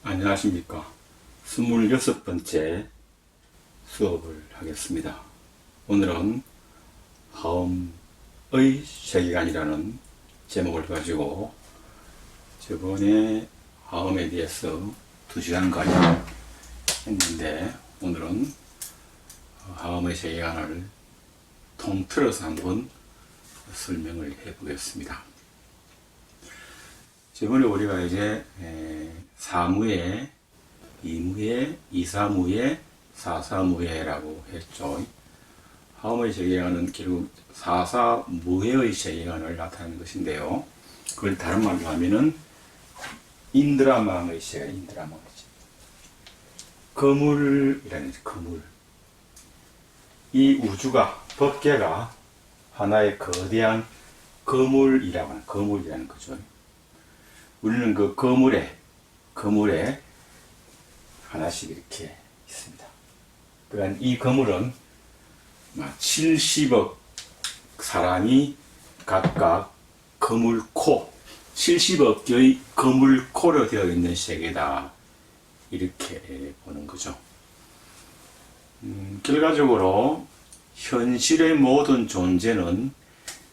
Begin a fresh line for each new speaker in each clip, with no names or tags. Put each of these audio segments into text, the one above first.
안녕하십니까. 26번째 수업을 하겠습니다. 오늘은 화음의 세계관이라는 제목을 가지고 저번에 화음에 대해서 2시간가량 했는데, 오늘은 화음의 세계관을 통틀어서 한번 설명을 해 보겠습니다. 저번에 우리가 이제 4무예, 2무예, 2사무예, 4사무예라고 했죠. 화음의 세계관은 결국 4사무예의 세계관을 나타내는 것인데요. 그걸 다른 말로 하면은 인드라망의 세계관, 인드라망의 세계관. 거물이라는 거죠, 거물. 이 우주가, 법계가 하나의 거대한 거물이라는 거죠. 우리는 그 거물에 하나씩 이렇게 있습니다. 그러니까 이 거물은 70억 사람이 각각 거물코, 70억 개의 거물코로 되어 있는 세계다, 이렇게 보는 거죠. 결과적으로 현실의 모든 존재는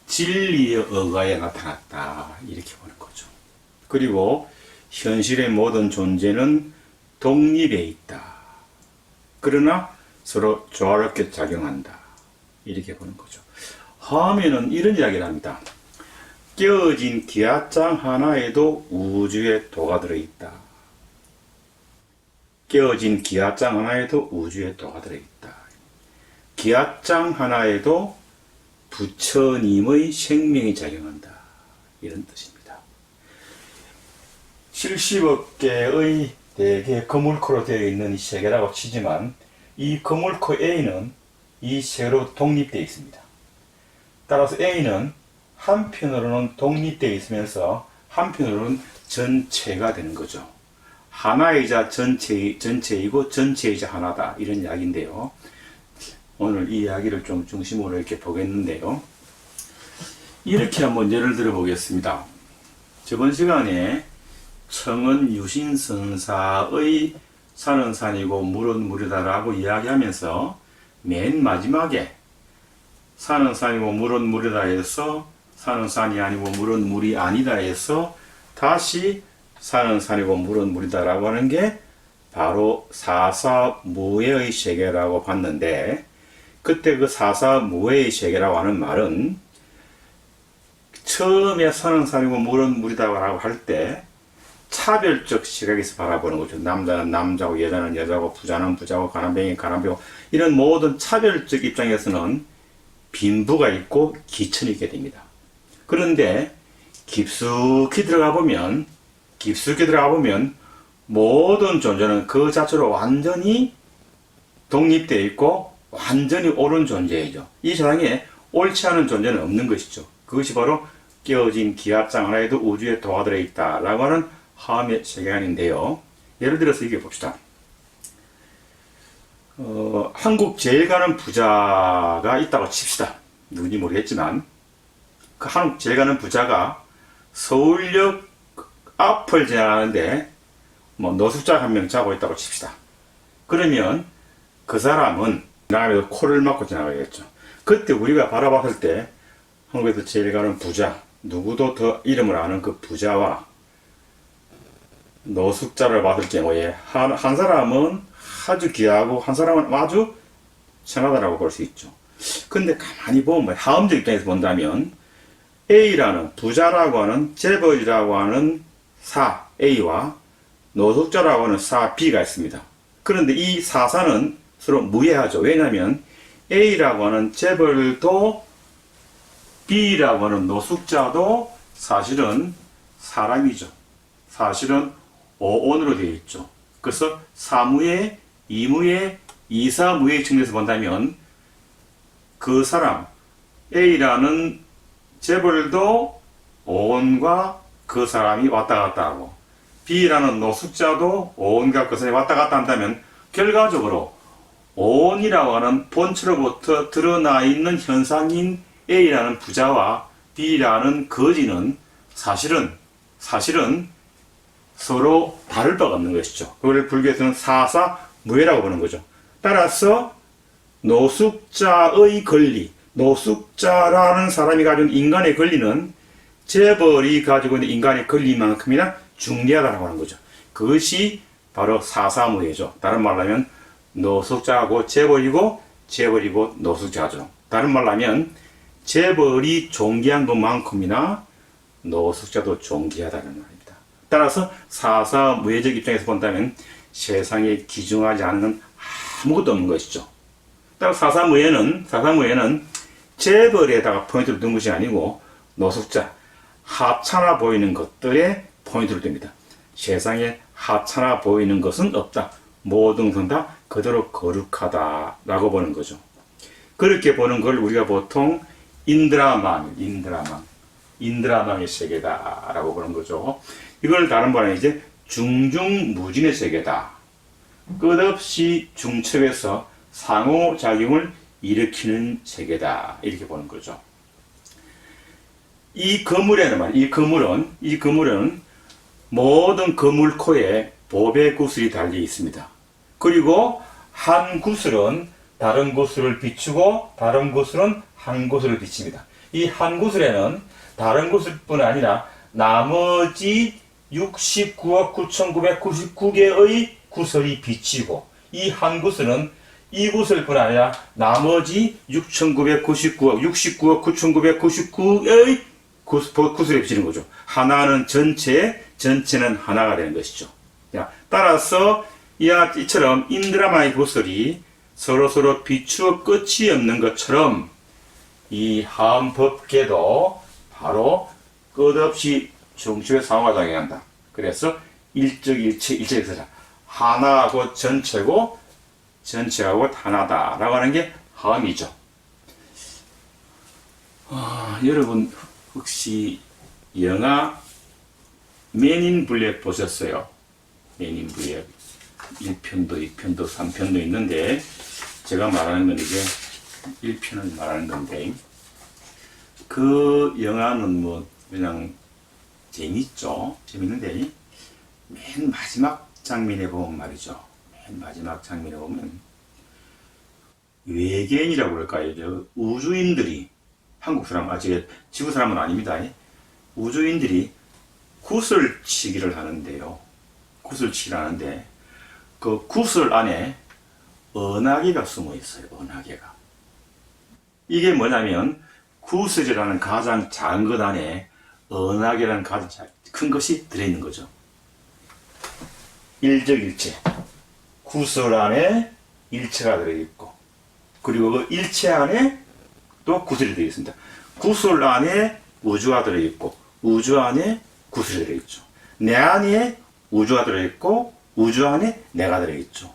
진리의 어가에 나타났다, 이렇게 보는 거죠. 그리고 현실의 모든 존재는 독립에 있다. 그러나 서로 조화롭게 작용한다, 이렇게 보는 거죠. 화음에는 이런 이야기를 합니다. 깨어진 기압장 하나에도 우주의 도가 들어있다. 깨어진 기압장 하나에도 우주의 도가 들어있다. 기압장 하나에도 부처님의 생명이 작용한다, 이런 뜻입니다. 70억 개의 대개 거물코로 되어 있는 이 세계라고 치지만, 이 거물코 A는 이 세계로 독립되어 있습니다. 따라서 A는 한편으로는 독립되어 있으면서 한편으로는 전체가 되는 거죠. 하나이자 전체이고 전체이자 하나다, 이런 이야기인데요. 오늘 이 이야기를 좀 중심으로 이렇게 보겠는데요. 이렇게 한번 예를 들어 보겠습니다. 저번 시간에 청은 유신선사의 산은 산이고 물은 물이다라고 이야기하면서 맨 마지막에 산은 산이고 물은 물이다 해서 산은 산이 아니고 물은 물이 아니다 해서 다시 산은 산이고 물은 물이다라고 하는 게 바로 사사무예의 세계라고 봤는데, 그때 그 사사무예의 세계라고 하는 말은 처음에 산은 산이고 물은 물이다라고 할 때 차별적 시각에서 바라보는 거죠. 남자는 남자고 여자는 여자고 부자는 부자고 가난뱅이는 가난뱅이고, 이런 모든 차별적 입장에서는 빈부가 있고 기천이 있게 됩니다. 그런데 깊숙이 들어가 보면 모든 존재는 그 자체로 완전히 독립되어 있고 완전히 옳은 존재이죠. 이 세상에 옳지 않은 존재는 없는 것이죠. 그것이 바로 깨어진 기압장 하나에도 우주에 도가 들어있다 라고 하는 화음의 세계관인데요. 예를 들어서 이게 봅시다. 한국 제일 가는 부자가 있다고 칩시다. 누군지 모르겠지만 그 한국 제일 가는 부자가 서울역 앞을 지나가는데 노숙자 한 명 자고 있다고 칩시다. 그러면 그 사람은 지나가면서 코를 막고 지나가겠죠. 그때 우리가 바라봤을 때 한국에서 제일 가는 부자, 누구도 더 이름을 아는 그 부자와 노숙자를 봤을 경우에 한 사람은 아주 귀하고 한 사람은 아주 천하다라고 볼 수 있죠. 근데 가만히 보면 화음적 입장에서 본다면 A라는 부자라고 하는 재벌이라고 하는 사 A와 노숙자라고 하는 사 B가 있습니다. 그런데 이 사사는 서로 무해하죠. 왜냐하면 A라고 하는 재벌도 B라고 하는 노숙자도 사실은 사람이죠. 사실은 오온으로 되어 있죠. 그래서 사무예, 이무예, 이사무예 측면에서 본다면 그 사람 A라는 재벌도 오온과 그 사람이 왔다 갔다 하고, B라는 노숙자도 오온과 그 사람이 왔다 갔다 한다면 결과적으로 오온이라고 하는 본체로부터 드러나 있는 현상인 A라는 부자와 B라는 거지는 사실은 서로 다를 바가 없는 것이죠. 그걸 불교에서는 사사무예라고 보는 거죠. 따라서 노숙자의 권리, 노숙자라는 사람이 가진 인간의 권리는 재벌이 가지고 있는 인간의 권리만큼이나 중대하다고 하는 거죠. 그것이 바로 사사무예죠. 다른 말로 하면 노숙자하고 재벌이고 재벌이고 노숙자죠. 다른 말로 하면 재벌이 존귀한 것만큼이나 노숙자도 존귀하다는 말입니다. 따라서 사사무예적 입장에서 본다면 세상에 기중하지 않은 건 아무것도 없는 것이죠. 따라서 사사무예는 재벌에다가 포인트를 둔 것이 아니고 노숙자, 하찮아 보이는 것들에 포인트를 둡니다. 세상에 하찮아 보이는 것은 없다. 모든 것은 다 그대로 거룩하다라고 보는 거죠. 그렇게 보는 걸 우리가 보통 인드라망의 세계다라고 보는 거죠. 이걸 다른 말로 이제 중중무진의 세계다. 끝없이 중첩에서 상호작용을 일으키는 세계다. 이렇게 보는 거죠. 이 건물은 모든 건물코에 보배 구슬이 달려 있습니다. 그리고 한 구슬은 다른 구슬을 비추고 다른 구슬은 한 구슬을 비칩니다. 이 한 구슬에는 다른 구슬뿐 아니라 나머지 69억 9,999개의 구슬이 비치고 이 한 구슬은 이 구슬뿐 아니라 나머지 69억 9,999의 구슬이 비치는 거죠. 하나는 전체는 하나가 되는 것이죠. 따라서 이처럼 인드라마의 구슬이 서로 비추어 끝이 없는 것처럼 이 하음법계도 바로 끝없이 중첩에 상호작용한다. 그래서 일적일체 하나하고 전체고 전체하고 하나다라고 하는 게 하음이죠. 여러분 혹시 영화 맨 인 블랙 보셨어요? 맨 인 블랙 1편도 2편도 3편도 있는데 제가 말하는 건 이제 1편을 말하는 건데 그 영화는 뭐 그냥 재밌죠. 재밌는데 맨 마지막 장면에 보면 말이죠. 맨 마지막 장면에 보면 외계인이라고 그럴까요? 우주인들이 한국 사람 아직 지구 사람은 아닙니다. 우주인들이 구슬치기를 하는데요. 구슬치기를 하는데 그 구슬 안에 은하계가 숨어 있어요. 은하계가. 이게 뭐냐면 구슬이라는 가장 작은 것 안에 은하계라는 가장 큰 것이 들어있는 거죠. 일적일체. 구슬 안에 일체가 들어있고 그리고 그 일체 안에 또 구슬이 들어있습니다. 구슬 안에 우주가 들어있고 우주 안에 구슬이 들어있죠. 내 안에 우주가 들어있고 우주 안에 내가 들어있죠.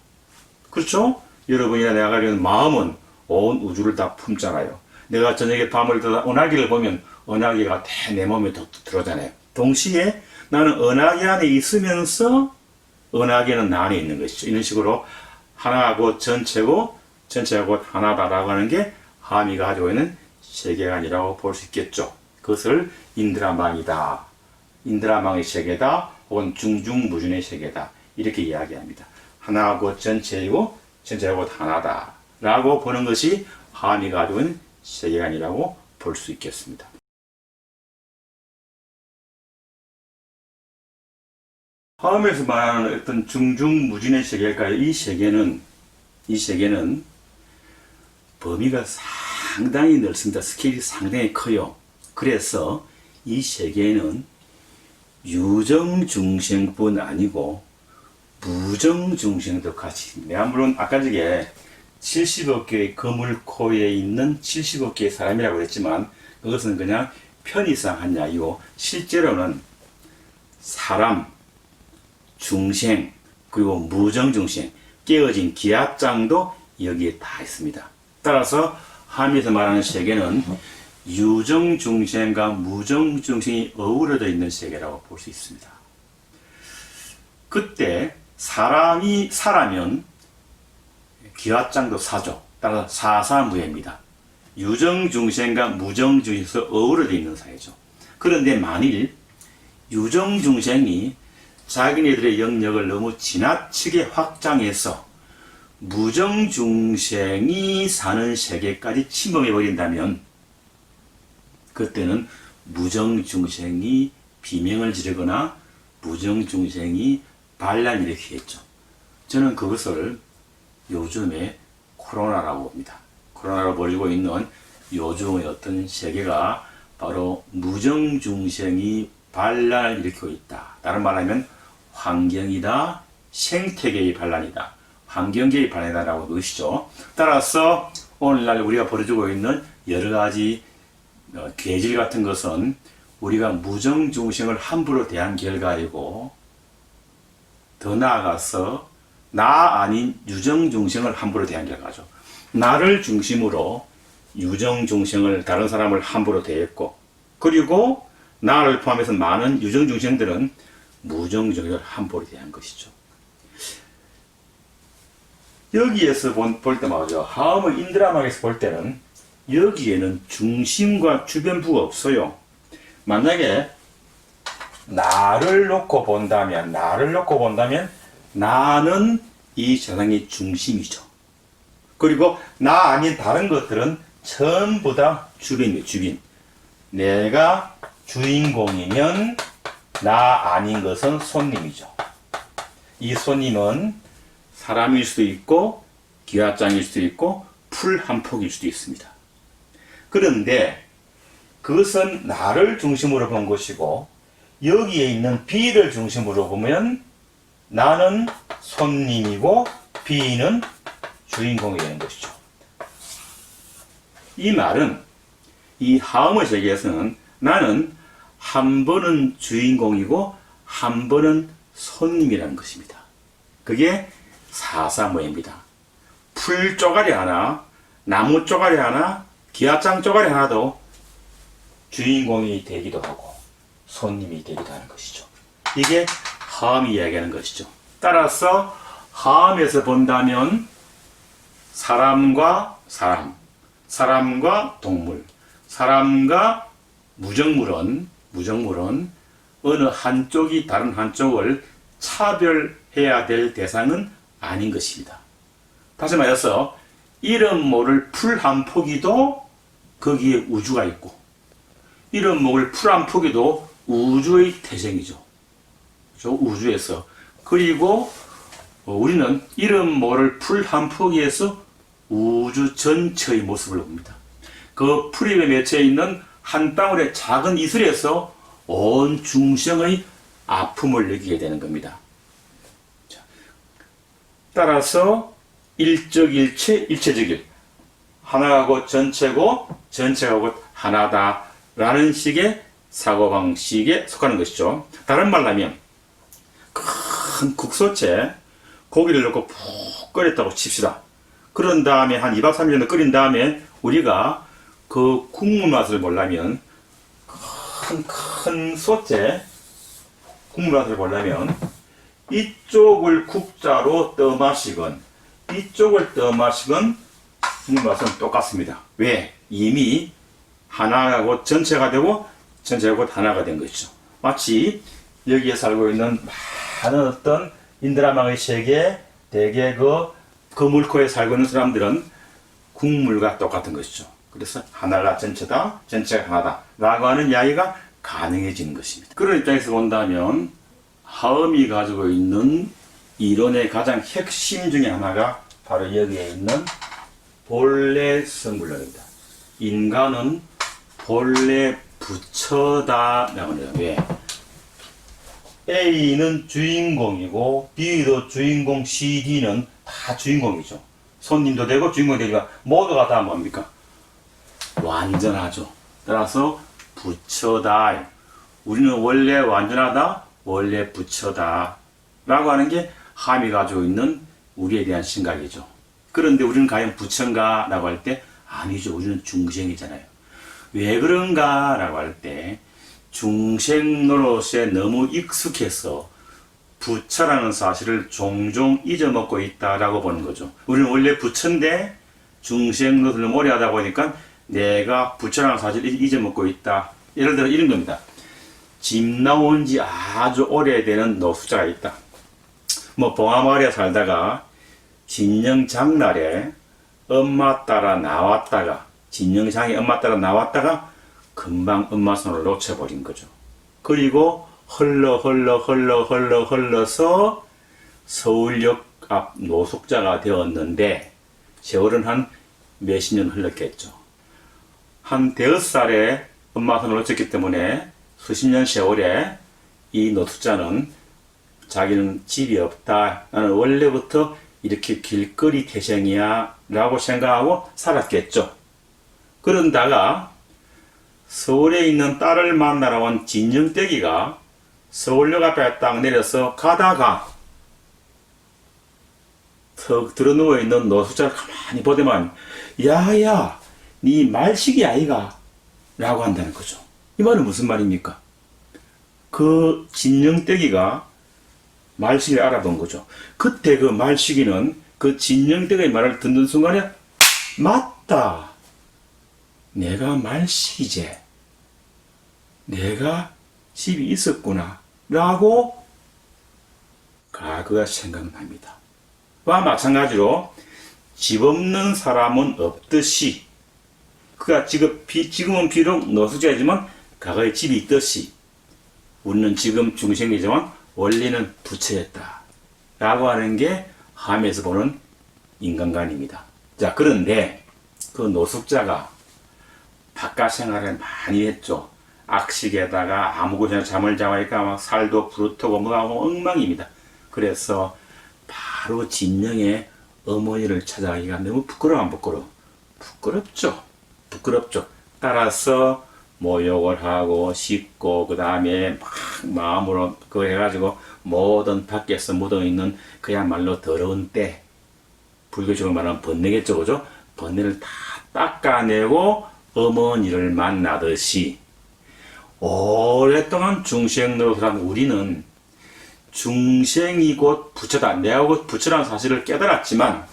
그렇죠? 여러분이나 내가 가지고 있는 마음은 온 우주를 다 품잖아요. 내가 저녁에 밤을 들어 은하계를 보면 은하계가 다 내 몸에 들어오잖아요. 동시에 나는 은하계 안에 있으면서 은하계는 나 안에 있는 것이죠. 이런 식으로 하나하고 전체고 전체하고 하나다라고 하는 게 하미가 가지고 있는 세계관이라고 볼 수 있겠죠. 그것을 인드라망이다. 인드라망의 세계다. 혹은 중중무진의 세계다. 이렇게 이야기합니다. 하나하고 전체이고 전체하고 하나다. 라고 보는 것이 하미가 가지고 있는 세계관이라고 볼 수 있겠습니다. 화음에서 말하는 어떤 중중무진의 세계일까요? 이 세계는 범위가 상당히 넓습니다. 스케일이 상당히 커요. 그래서 이 세계에는 유정중생뿐 아니고 무정중생도 같이 있습니다. 물론 아까 전에 70억 개의 거물코에 있는 70억 개의 사람이라고 했지만 그것은 그냥 편의상 한 이야기고 실제로는 사람, 중생, 그리고 무정중생, 깨어진 기합장도 여기에 다 있습니다. 따라서 함에서 말하는 세계는 유정중생과 무정중생이 어우러져 있는 세계라고 볼 수 있습니다. 그때 사라면 기합장도 사죠. 따라서 사사무예입니다. 유정중생과 무정중생에서 어우러져 있는 사회죠. 그런데 만일 유정중생이 자기네들의 영역을 너무 지나치게 확장해서 무정중생이 사는 세계까지 침범해버린다면 그때는 무정중생이 비명을 지르거나 무정중생이 반란을 일으키겠죠. 저는 그것을 요즘에 코로나라고 봅니다. 코로나로 벌이고 있는 요즘의 어떤 세계가 바로 무정중생이 반란을 일으키고 있다. 다른 말하면 환경이다, 생태계의 반란이다, 환경계의 반란이다라고 보시죠. 따라서 오늘날 우리가 벌어지고 있는 여러 가지 괴질 같은 것은 우리가 무정중생을 함부로 대한 결과이고, 더 나아가서 나 아닌 유정중생을 함부로 대한 결과죠. 나를 중심으로 유정중생을, 다른 사람을 함부로 대했고, 그리고 나를 포함해서 많은 유정중생들은 무정중생을 함부로 대한 것이죠. 여기에서 볼 때 말이죠. 하음의 인드라마에서 볼 때는 여기에는 중심과 주변부가 없어요. 만약에 나를 놓고 본다면 나는 이 세상의 중심이죠. 그리고 나 아닌 다른 것들은 전부 다 주변이에요. 주변. 내가 주인공이면 나 아닌 것은 손님이죠. 이 손님은 사람일 수도 있고 기와장일 수도 있고 풀 한 폭일 수도 있습니다. 그런데 그것은 나를 중심으로 본 것이고, 여기에 있는 B를 중심으로 보면 나는 손님이고 B는 주인공이 되는 것이죠. 이 말은 이 하음의 세계에서는 나는 한 번은 주인공이고 한 번은 손님이라는 것입니다. 그게 사사모입니다. 풀 쪼가리 하나, 나무 쪼가리 하나, 기와장 쪼가리 하나도 주인공이 되기도 하고 손님이 되기도 하는 것이죠. 이게 하음이 이야기하는 것이죠. 따라서 하음에서 본다면 사람과 사람, 사람과 동물, 사람과 무정물은 어느 한쪽이 다른 한쪽을 차별해야 될 대상은 아닌 것입니다. 다시 말해서 이름 모를 풀 한 포기도 거기에 우주가 있고, 이름 모를 풀 한 포기도 우주의 태생이죠. 그렇죠? 우주에서. 그리고 우리는 이름 모를 풀 한 포기에서 우주 전체의 모습을 봅니다. 그 풀에 맺혀 있는 한 방울의 작은 이슬에서 온 중생의 아픔을 느끼게 되는 겁니다. 자, 따라서 일적일체, 일체적일. 하나가 곧 전체고 전체가 곧 하나다라는 식의 사고방식에 속하는 것이죠. 다른 말로 하면 큰 국소채 고기를 넣고 푹 끓였다고 칩시다. 그런 다음에 한 2박 3일 정도 끓인 다음에 우리가 그 국물 맛을 보려면, 큰 소째 국물 맛을 보려면 이쪽을 국자로 떠마시건 이쪽을 떠마시건 국물 맛은 똑같습니다. 왜? 이미 하나가 곧 전체가 되고 전체가 곧 하나가 된 것이죠. 마치 여기에 살고 있는 많은 어떤 인드라망의 세계, 대개 그 물코에 살고 있는 사람들은 국물과 똑같은 것이죠. 그래서 하나가 전체다, 전체가 하나다 라고 하는 이야기가 가능해지는 것입니다. 그런 입장에서 본다면 하음이 가지고 있는 이론의 가장 핵심 중에 하나가 바로 여기에 있는 본래 성불론입니다. 인간은 본래 부처다 라고 합니다. 왜? A는 주인공이고 B도 주인공, C, D는 다 주인공이죠. 손님도 되고 주인공이 되지만 모두가 다 뭡니까? 완전하죠. 따라서 부처다. 우리는 원래 완전하다, 원래 부처다 라고 하는 게 함이 가지고 있는 우리에 대한 생각이죠. 그런데 우리는 과연 부처인가 라고 할 때 아니죠. 우리는 중생이잖아요. 왜 그런가 라고 할 때 중생 노릇에 너무 익숙해서 부처라는 사실을 종종 잊어먹고 있다라고 보는 거죠. 우리는 원래 부처인데 중생 노릇을 오래 하다 보니까 내가 부처라는 사실을 잊어먹고 있다. 예를 들어 이런 겁니다. 집 나온 지 아주 오래되는 노숙자가 있다. 봉화마을에 살다가 진영장날에 엄마 따라 나왔다가, 진영장에 엄마 따라 나왔다가 금방 엄마 손을 놓쳐버린 거죠. 그리고 흘러서 서울역 앞 노숙자가 되었는데, 세월은 한 몇십 년 흘렀겠죠. 한 5살에 엄마 손을 놓쳤기 때문에 수십 년 세월에 이 노숙자는 자기는 집이 없다, 나는 원래부터 이렇게 길거리 태생이야 라고 생각하고 살았겠죠. 그런다가 서울에 있는 딸을 만나러 온 진영떼기가 서울역 앞에 딱 내려서 가다가 턱 들어 누워있는 노숙자를 가만히 보더만, 야야 니 말식이 아이가? 라고 한다는 거죠. 이 말은 무슨 말입니까? 그 진영떼기가 말식을 알아본 거죠. 그때 그 말식이는 그 진영떼기의 말을 듣는 순간에, 맞다, 내가 말식이제, 내가 집이 있었구나 라고 과거가 생각납니다. 와 마찬가지로 집 없는 사람은 없듯이, 그가 지금은 비록 노숙자이지만 과거에 집이 있듯이, 우리는 지금 중생이지만 원래는 부처였다 라고 하는 게 함에서 보는 인간관입니다. 자, 그런데 그 노숙자가 바깥 생활을 많이 했죠. 악식에다가 아무 곳에나 잠을 자니까 막 살도 부르트고 뭐하고 엉망입니다. 그래서 바로 진영의 어머니를 찾아가기가 너무 부끄러워, 안 부끄러워? 부끄럽죠. 따라서 모욕을 하고 씻고 그 다음에 막 마음으로 그거 해가지고 모든 밖에서 묻어있는 그야말로 더러운 때, 불교적으로 말하면 번뇌겠죠, 그죠? 번뇌를 다 닦아내고 어머니를 만나듯이 오랫동안 중생 노릇을 한 우리는 중생이 곧 부처다, 내가 곧 부처라는 사실을 깨달았지만,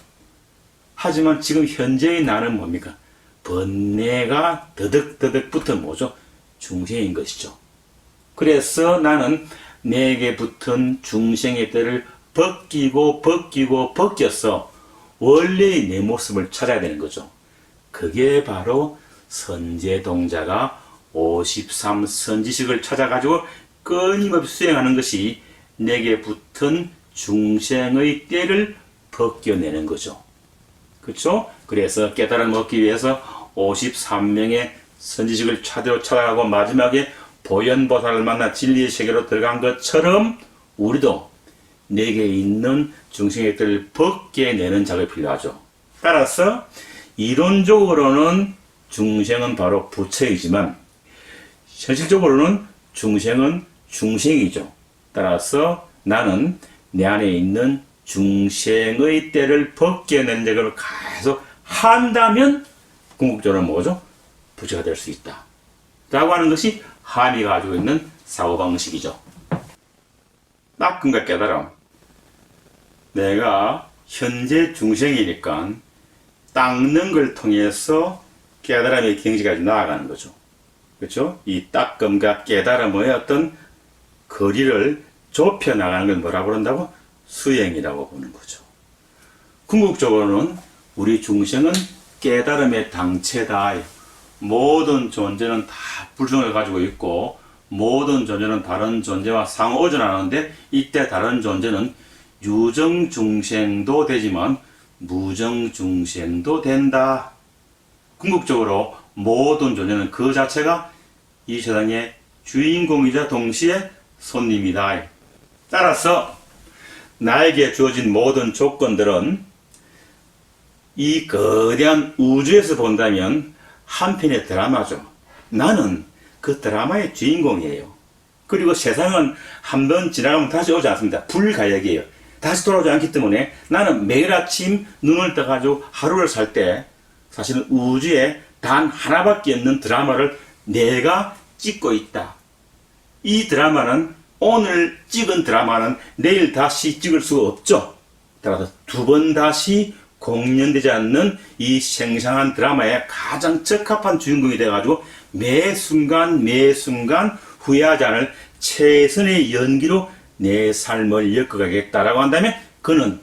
하지만 지금 현재의 나는 뭡니까? 번뇌가 더덕더덕 붙은 뭐죠? 중생인 것이죠. 그래서 나는 내게 붙은 중생의 때를 벗겨서 원래의 내 모습을 찾아야 되는 거죠. 그게 바로 선제동자가 53선지식을 찾아가지고 끊임없이 수행하는 것이 내게 붙은 중생의 때를 벗겨내는 거죠. 그렇죠? 그래서 깨달음을 얻기 위해서 53명의 선지식을 찾아가고 마지막에 보현보살을 만나 진리의 세계로 들어간 것처럼 우리도 내게 있는 중생의 때를 벗겨내는 작업이 필요하죠. 따라서 이론적으로는 중생은 바로 부처이지만 현실적으로는 중생은 중생이죠. 따라서 나는 내 안에 있는 중생의 때를 벗겨내는 작업을 계속 한다면 궁극적으로 뭐죠? 부처가 될 수 있다 라고 하는 것이 함이 가지고 있는 사고방식이죠. 닦음과 깨달음, 내가 현재 중생이니까 닦는 걸 통해서 깨달음의 경지까지 나아가는 거죠. 그렇죠? 이 닦음과 깨달음의 어떤 거리를 좁혀 나가는 걸 뭐라고 그런다고? 수행이라고 보는 거죠. 궁극적으로는 우리 중생은 깨달음의 당체다. 모든 존재는 다 불성을 가지고 있고 모든 존재는 다른 존재와 상호전하는데, 이때 다른 존재는 유정중생도 되지만 무정중생도 된다. 궁극적으로 모든 존재는 그 자체가 이 세상의 주인공이자 동시에 손님이다. 따라서 나에게 주어진 모든 조건들은 이 거대한 우주에서 본다면 한편의 드라마죠. 나는 그 드라마의 주인공이에요. 그리고 세상은 한번 지나가면 다시 오지 않습니다. 불가역이에요. 다시 돌아오지 않기 때문에 나는 매일 아침 눈을 떠가지고 하루를 살 때 사실은 우주에 단 하나밖에 없는 드라마를 내가 찍고 있다. 이 드라마는, 오늘 찍은 드라마는 내일 다시 찍을 수가 없죠. 따라서 두 번 다시 공연되지 않는 이 생생한 드라마에 가장 적합한 주인공이 돼가지고 매 순간 후회하지 않을 최선의 연기로 내 삶을 엮어가겠다라고 한다면 그는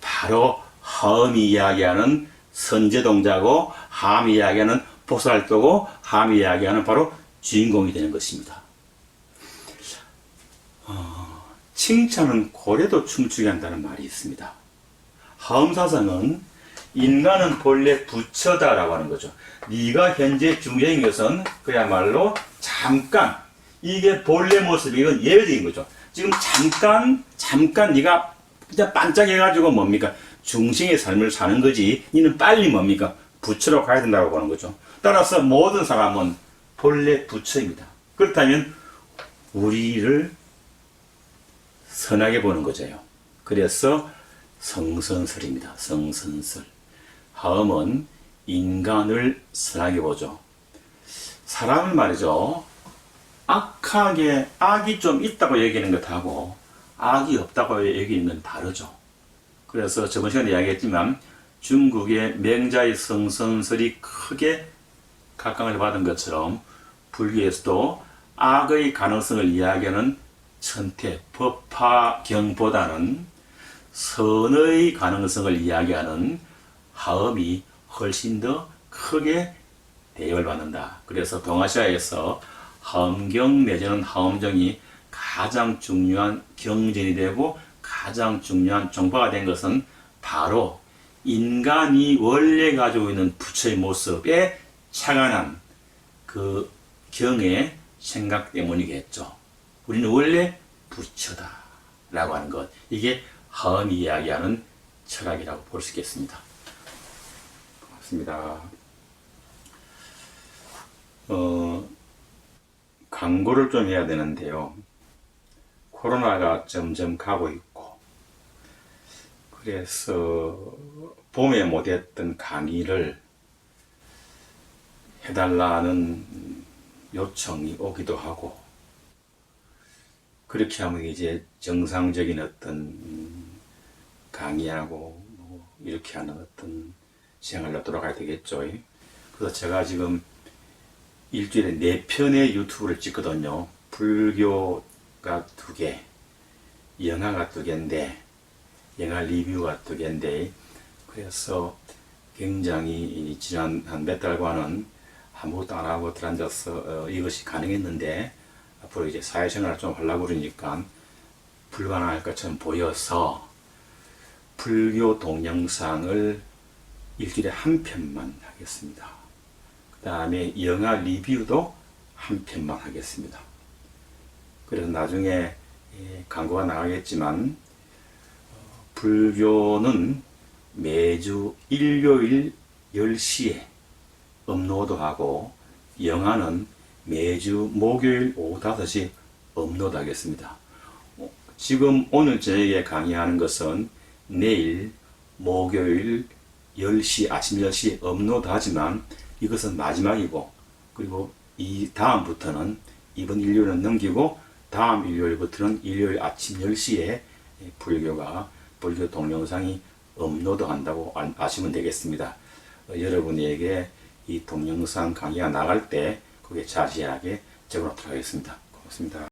바로 하음이 이야기하는 선제동자고 하음이 이야기하는 보살도고 하음이 이야기하는 바로 주인공이 되는 것입니다. 칭찬은 고래도 춤추게 한다는 말이 있습니다. 하음사상은 인간은 본래 부처다라고 하는 거죠. 네가 현재 중생인 것은 그야말로 잠깐, 이게 본래 모습이 이건 예외적인 거죠. 지금 잠깐 네가 그냥 반짝해가지고 뭡니까? 중생의 삶을 사는 거지. 니는 빨리 뭡니까? 부처로 가야 된다고 보는 거죠. 따라서 모든 사람은 본래 부처입니다. 그렇다면 우리를 선하게 보는 거죠. 그래서 성선설입니다. 성선설. 하음은 인간을 선하게 보죠. 사람을 말이죠. 악이 좀 있다고 얘기하는 것하고 악이 없다고 얘기하는 건 다르죠. 그래서 저번 시간에 이야기했지만 중국의 맹자의 성선설이 크게 각광을 받은 것처럼 불교에서도 악의 가능성을 이야기하는 천태, 법화경보다는 선의 가능성을 이야기하는 하음이 훨씬 더 크게 대접을 받는다. 그래서 동아시아에서 하음경 내지는 하음정이 가장 중요한 경전이 되고 가장 중요한 종파가 된 것은 바로 인간이 원래 가지고 있는 부처의 모습에 착안한 그 경의 생각 때문이겠죠. 우리는 원래 부처다 라고 하는 것, 이게 하음이 이야기하는 철학이라고 볼 수 있겠습니다. 고맙습니다. 광고를 좀 해야 되는데요. 코로나가 점점 가고 있고, 그래서 봄에 못했던 강의를 해달라는 요청이 오기도 하고, 그렇게 하면 이제 정상적인 어떤 강의하고 이렇게 하는 어떤 생활로 돌아가야 되겠죠. 그래서 제가 지금 일주일에 4편의 유튜브를 찍거든요. 불교가 2개, 영화가 2개인데, 영화 리뷰가 2개인데, 그래서 굉장히 지난 한 몇 달간은 아무것도 안 하고 들어앉아서 이것이 가능했는데, 앞으로 이제 사회생활을 좀 하려고 그러니까 불가능할 것처럼 보여서 불교 동영상을 일주일에 1편만 하겠습니다. 그 다음에 영화 리뷰도 1편만 하겠습니다. 그래서 나중에 광고가 나가겠지만 불교는 매주 일요일 10시에 업로드하고 영화는 매주 목요일 오후 5시 업로드 하겠습니다. 지금 오늘 저에게 강의하는 것은 내일 목요일 10시, 아침 10시 업로드 하지만 이것은 마지막이고, 그리고 이 다음부터는 이번 일요일은 넘기고 다음 일요일부터는 일요일 아침 10시에 불교 동영상이 업로드 한다고 아시면 되겠습니다. 여러분에게 이 동영상 강의가 나갈 때 그게 자세하게 적어놓도록 하겠습니다. 고맙습니다.